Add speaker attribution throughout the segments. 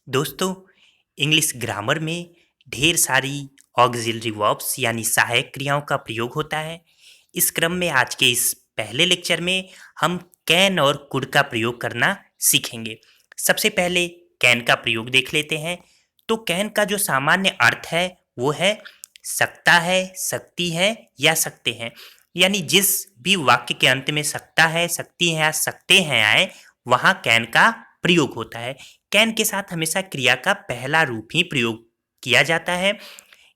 Speaker 1: दोस्तों, English grammar में ढेर सारी ऑक्सिलरी वर्ब्स यानी सहायक क्रियाओं का प्रयोग होता है। इस क्रम में आज के इस पहले लेक्चर में हम कैन और कुड का प्रयोग करना सीखेंगे। सबसे पहले कैन का प्रयोग देख लेते हैं। तो कैन का जो सामान्य अर्थ है वो है सकता है, सकती है या सकते हैं। यानी जिस भी वाक्य के अंत में सकता है, सकती है या सकते हैं आए, वहां कैन का प्रयोग होता है। कैन के साथ हमेशा क्रिया का पहला रूप ही प्रयोग किया जाता है।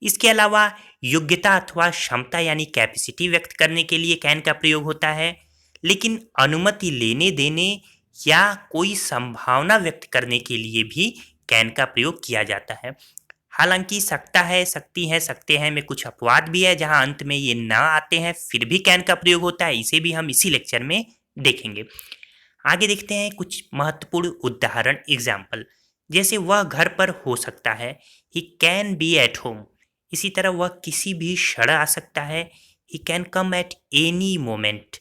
Speaker 1: इसके अलावा योग्यता अथवा क्षमता यानी कैपेसिटी व्यक्त करने के लिए कैन का प्रयोग होता है। लेकिन अनुमति लेने देने या कोई संभावना व्यक्त करने के लिए भी कैन का प्रयोग किया जाता है। हालांकि सकता है, सकती है, सकते हैं में कुछ अपवाद भी है जहां अंत में ये ना आते हैं, फिर भी कैन का प्रयोग होता है। इसे भी हम इसी लेक्चर में देखेंगे। आगे देखते हैं कुछ महत्वपूर्ण उदाहरण एग्जाम्पल। जैसे वह घर पर हो सकता है, he can be at home. इसी तरह वह किसी भी क्षण आ सकता है, he can come at any moment.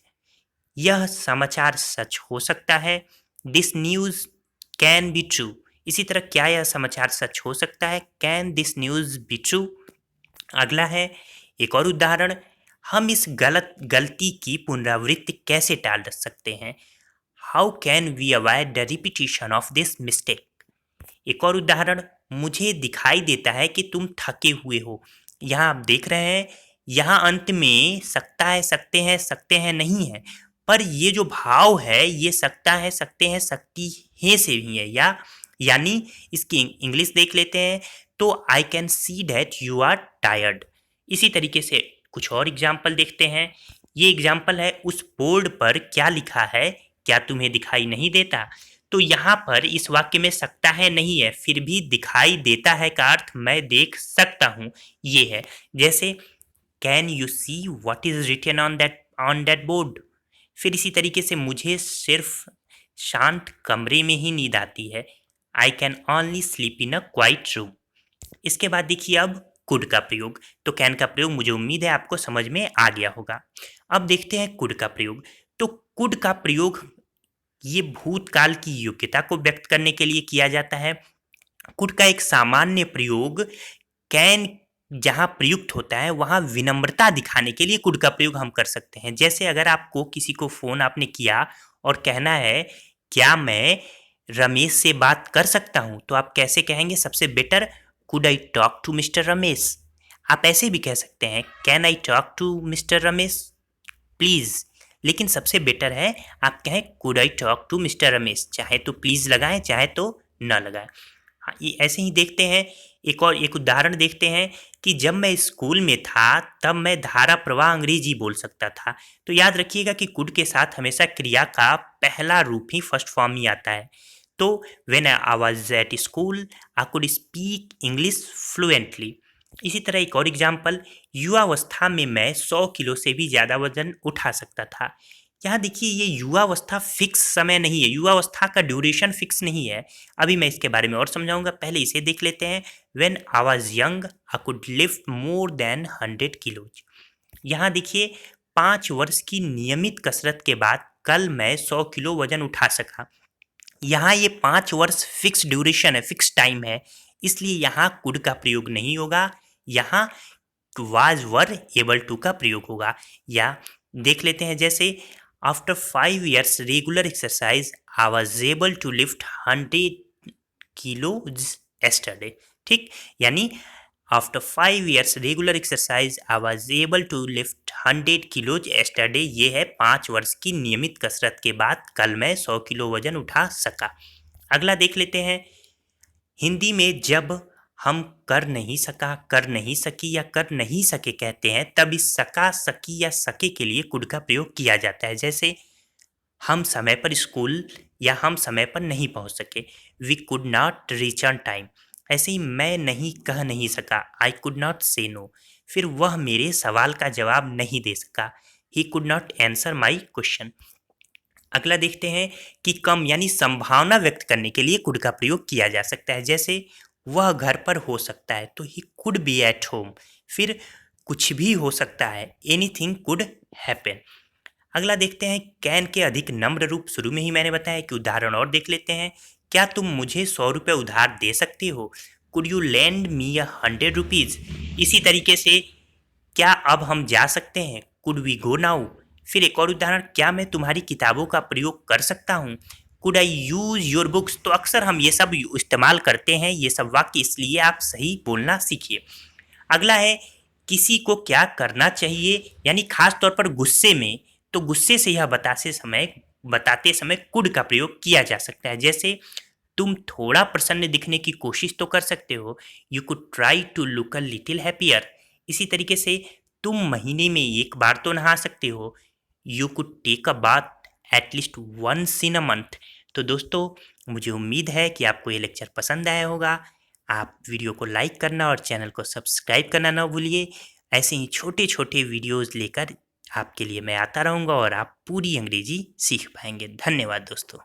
Speaker 1: यह समाचार सच हो सकता है, this news can be true. इसी तरह क्या यह समाचार सच हो सकता है, can this news be true. अगला है एक और उदाहरण, हम इस गलती की पुनरावृत्ति कैसे टाल सकते हैं, how can we avoid the repetition of this mistake. एक और उदाहरण, मुझे दिखाई देता है कि तुम थके हुए हो। यहाँ आप देख रहे हैं, यहाँ अंत में सकता है, सकते हैं नहीं है, पर ये जो भाव है ये सकता है, सकते हैं, सकती है से भी है। यानी इसकी इंग्लिश देख लेते हैं। तो I can see that you are tired. इसी तरीके से कुछ और एग्जाम्पल देखते हैं। ये एग्जाम्पल है, उस बोर्ड पर क्या लिखा है, क्या तुम्हें दिखाई नहीं देता। तो यहाँ पर इस वाक्य में सकता है नहीं है, फिर भी दिखाई देता है का अर्थ मैं देख सकता हूं, ये है। जैसे can you see what is written on that board. फिर इसी तरीके से मुझे सिर्फ शांत कमरे में ही नींद आती है, I can only sleep in a quiet room. इसके बाद देखिए अब कुड का प्रयोग। तो कैन का प्रयोग मुझे उम्मीद है आपको समझ में आ गया होगा। अब देखते हैं कुड का प्रयोग। तो कुड का प्रयोग ये भूतकाल की योग्यता को व्यक्त करने के लिए किया जाता है। कुड का एक सामान्य प्रयोग कैन जहां प्रयुक्त होता है वहां विनम्रता दिखाने के लिए कुड का प्रयोग हम कर सकते हैं। जैसे अगर आपको किसी को फोन आपने किया और कहना है क्या मैं रमेश से बात कर सकता हूं, तो आप कैसे कहेंगे सबसे better, could I talk to mister Ramesh. आप ऐसे भी कह सकते हैं can I talk to mister Ramesh please. लेकिन सबसे बेटर है आप कहें could I talk to mister Ramesh. चाहे तो प्लीज लगाएं, चाहे तो न लगाएं। हाँ, ये ऐसे ही देखते हैं। एक और एक उदाहरण देखते हैं कि जब मैं स्कूल में था तब मैं धारा प्रवाह अंग्रेजी बोल सकता था। तो याद रखिएगा कि कुड के साथ हमेशा क्रिया का पहला रूप ही फर्स्ट फॉर्म ही आता है। तो when I was at school I could speak English fluently. इसी तरह एक और एग्जाम्पल, युवावस्था में मैं 100 किलो से भी ज़्यादा वजन उठा सकता था। यहाँ देखिए ये युवावस्था फिक्स समय नहीं है, युवावस्था का ड्यूरेशन फिक्स नहीं है। अभी मैं इसके बारे में और समझाऊंगा, पहले इसे देख लेते हैं। When I was young I could lift more than 100 kilos. यहाँ देखिए 5 वर्ष की नियमित कसरत के बाद कल मैं 100 किलो वजन उठा सका। यहाँ ये 5 वर्ष फिक्स ड्यूरेशन है, फिक्स टाइम है, इसलिए यहाँ कुड का प्रयोग नहीं होगा, यहाँ वाज वर एबल टू का प्रयोग होगा। या देख लेते हैं जैसे after 5 years regular exercise I was able to lift 100 kilos yesterday. ठीक, यानी after 5 years regular exercise I was able to lift 100 kilos yesterday. ये है 5 वर्ष की नियमित कसरत के बाद कल मैं 100 किलो वजन उठा सका। अगला देख लेते हैं। हिंदी में जब हम कर नहीं सका, कर नहीं सकी या कर नहीं सके कहते हैं, तब इस सका, सकी या सके के लिए कुड का प्रयोग किया जाता है। जैसे हम समय पर स्कूल या हम समय पर नहीं पहुंच सके, we could not reach on time. ऐसे ही मैं नहीं कह नहीं सका, I could not say no. फिर वह मेरे सवाल का जवाब नहीं दे सका, he could not answer my question. अगला देखते हैं कि कम यानी संभावना व्यक्त करने के लिए कुड का प्रयोग किया जा सकता है। जैसे वह घर पर हो सकता है, तो he could be at home. फिर कुछ भी हो सकता है, एनीथिंग कुड हैपन। अगला देखते हैं कैन के अधिक नम्र रूप। शुरू में ही मैंने बताया कि उदाहरण और देख लेते हैं। क्या तुम मुझे 100 रुपये उधार दे सकते हो? Could you lend me 100 rupees? इसी तरीके से क्या अब हम जा सकते हैं? Could we go now? फिर एक और उदाहरण, क्या मैं तुम्हारी किताबों का प्रयोग कर सकता हूँ? Could I use your books? तो अक्सर हम ये सब इस्तेमाल करते हैं ये सब वाक्य, इसलिए आप सही बोलना सीखिए। अगला है किसी को क्या करना चाहिए, यानी खास तौर पर गुस्से में, तो गुस्से से यह बताते समय कुड का प्रयोग किया जा सकता है। जैसे तुम थोड़ा प्रसन्न दिखने की कोशिश तो कर सकते हो, you could try to look a little happier. इसी तरीके से तुम महीने में एक बार तो नहा सकते हो, you could take a bath at least once in a month. तो दोस्तों, मुझे उम्मीद है कि आपको ये लेक्चर पसंद आया होगा। आप वीडियो को लाइक करना और चैनल को सब्सक्राइब करना ना भूलिए। ऐसे ही छोटे छोटे वीडियोस लेकर आपके लिए मैं आता रहूँगा और आप पूरी अंग्रेजी सीख पाएंगे। धन्यवाद दोस्तों।